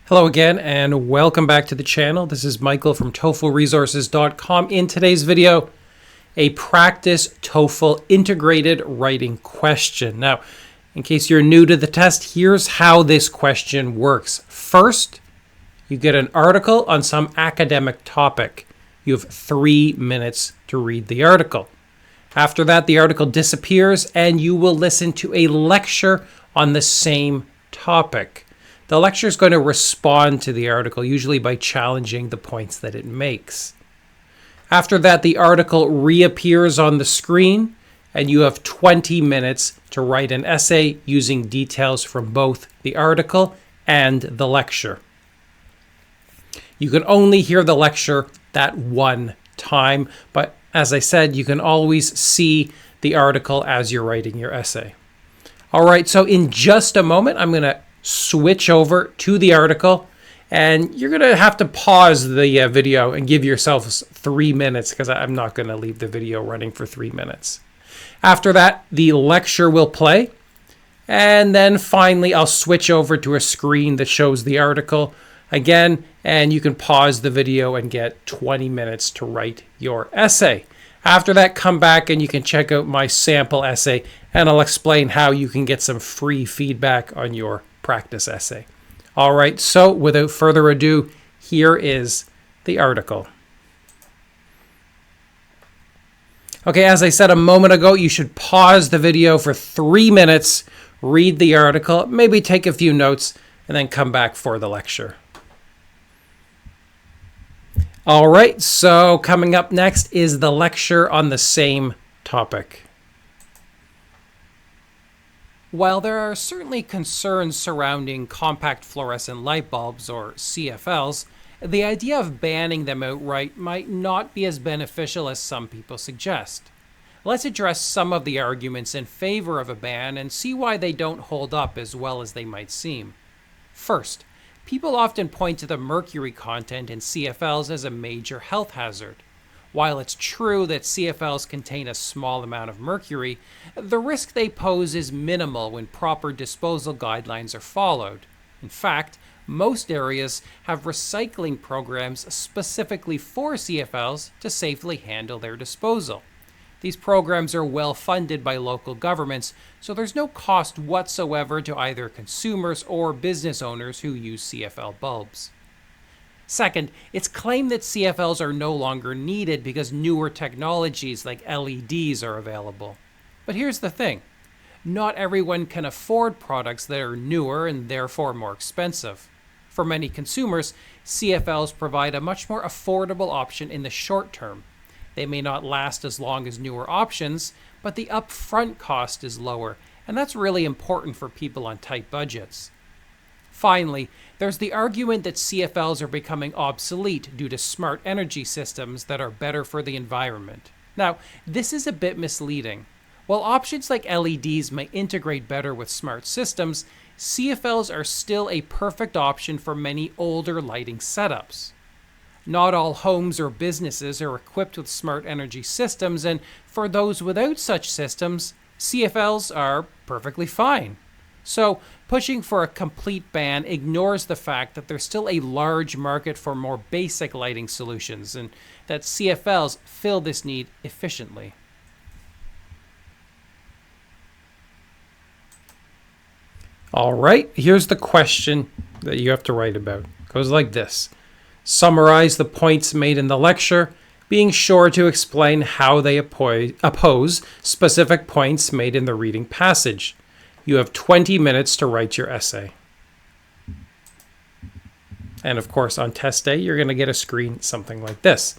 Hello again and welcome back to the channel. This is Michael from TOEFLresources.com. In today's video, a practice TOEFL integrated writing question. Now, in case you're new to the test, here's how this question works. First, you get an article on some academic topic. You have 3 minutes to read the article. After that, the article disappears and you will listen to a lecture on the same topic. The lecture is going to respond to the article, usually by challenging the points that it makes. After that, the article reappears on the screen, and you have 20 minutes to write an essay using details from both the article and the lecture. You can only hear the lecture that one time, but as I said, you can always see the article as you're writing your essay. All right, so in just a moment, I'm going to switch over to the article, and you're going to have to pause the video and give yourselves 3 minutes because I'm not going to leave the video running for 3 minutes. After that, the lecture will play, and then finally I'll switch over to a screen that shows the article again, and you can pause the video and get 20 minutes to write your essay. After that, come back and you can check out my sample essay, and I'll explain how you can get some free feedback on your practice essay. All right, so without further ado, here is the article. Okay, as I said a moment ago, you should pause the video for 3 minutes, read the article, maybe take a few notes, and then come back for the lecture. All right, so coming up next is the lecture on the same topic. While there are certainly concerns surrounding compact fluorescent light bulbs, or CFLs, the idea of banning them outright might not be as beneficial as some people suggest. Let's address some of the arguments in favor of a ban and see why they don't hold up as well as they might seem. First, people often point to the mercury content in CFLs as a major health hazard. While it's true that CFLs contain a small amount of mercury, the risk they pose is minimal when proper disposal guidelines are followed. In fact, most areas have recycling programs specifically for CFLs to safely handle their disposal. These programs are well funded by local governments, so there's no cost whatsoever to either consumers or business owners who use CFL bulbs. Second, it's claimed that CFLs are no longer needed because newer technologies like LEDs are available. But here's the thing. Not everyone can afford products that are newer and therefore more expensive. For many consumers, CFLs provide a much more affordable option in the short term. They may not last as long as newer options, but the upfront cost is lower, and that's really important for people on tight budgets. Finally, there's the argument that CFLs are becoming obsolete due to smart energy systems that are better for the environment. Now, this is a bit misleading. While options like LEDs may integrate better with smart systems, CFLs are still a perfect option for many older lighting setups. Not all homes or businesses are equipped with smart energy systems, and for those without such systems, CFLs are perfectly fine. So, pushing for a complete ban ignores the fact that there's still a large market for more basic lighting solutions, and that CFLs fill this need efficiently. All right, here's the question that you have to write about. It goes like this. Summarize the points made in the lecture, being sure to explain how they oppose specific points made in the reading passage. You have 20 minutes to write your essay. And of course, on test day, you're going to get a screen something like this.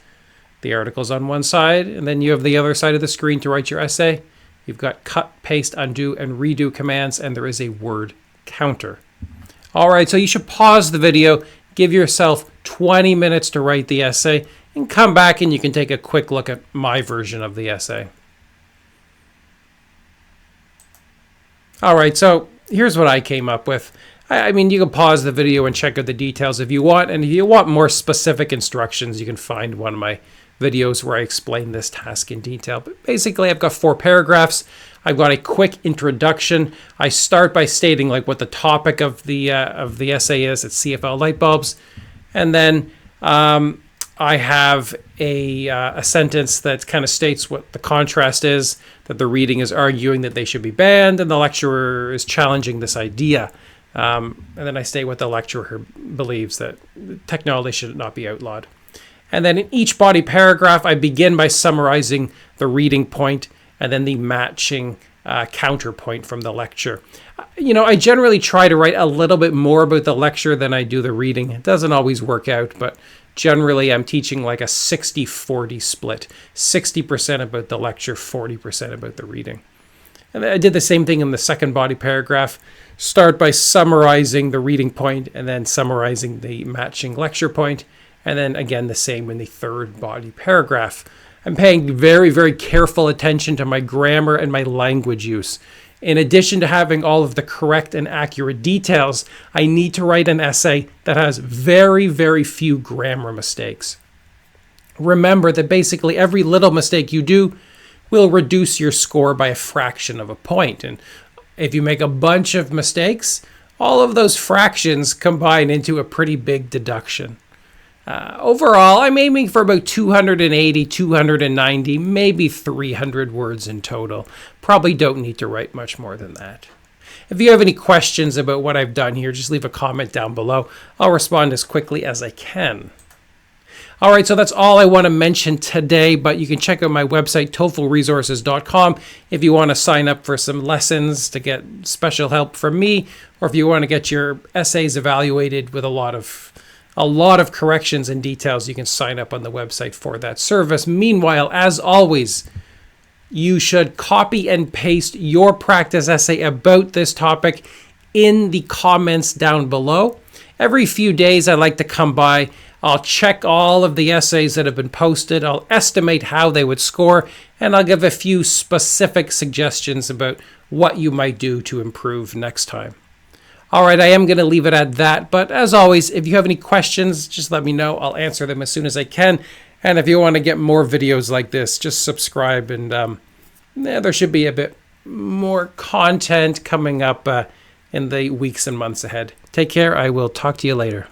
The article's on one side, and then you have the other side of the screen to write your essay. You've got cut, paste, undo, and redo commands, and there is a word counter. All right, so you should pause the video, give yourself 20 minutes to write the essay, and come back and you can take a quick look at my version of the essay. All right, so here's what I came up with. I mean, you can pause the video and check out the details if you want, and if you want more specific instructions, you can find one of my videos where I explain this task in detail. But basically, I've got 4 paragraphs. I've got a quick introduction. I start by stating like what the topic of the essay is. It's CFL light bulbs, and then I have a sentence that kind of states what the contrast is, that the reading is arguing that they should be banned, and the lecturer is challenging this idea. And then I state what the lecturer believes, that technology should not be outlawed. And then in each body paragraph, I begin by summarizing the reading point and then the matching counterpoint from the lecture. I generally try to write a little bit more about the lecture than I do the reading. It doesn't always work out, but generally I'm teaching like a 60-40 split. 60% about the lecture, 40% about the reading. And I did the same thing in the second body paragraph. Start by summarizing the reading point and then summarizing the matching lecture point. And then again, the same in the third body paragraph. I'm paying very, very careful attention to my grammar and my language use. In addition to having all of the correct and accurate details, I need to write an essay that has very, very few grammar mistakes. Remember that basically every little mistake you do will reduce your score by a fraction of a point. And if you make a bunch of mistakes, all of those fractions combine into a pretty big deduction. Overall, I'm aiming for about 280, 290, maybe 300 words in total. Probably don't need to write much more than that. If you have any questions about what I've done here, just leave a comment down below. I'll respond as quickly as I can. All right, so that's all I want to mention today, but you can check out my website, TOEFLresources.com, if you want to sign up for some lessons to get special help from me, or if you want to get your essays evaluated with a lot of corrections and details. You can sign up on the website for that service. Meanwhile, as always, you should copy and paste your practice essay about this topic in the comments down below. Every few days, I like to come by. I'll check all of the essays that have been posted. I'll estimate how they would score, and I'll give a few specific suggestions about what you might do to improve next time. All right, I am going to leave it at that. But as always, if you have any questions, just let me know. I'll answer them as soon as I can. And if you want to get more videos like this, just subscribe. And there should be a bit more content coming up in the weeks and months ahead. Take care. I will talk to you later.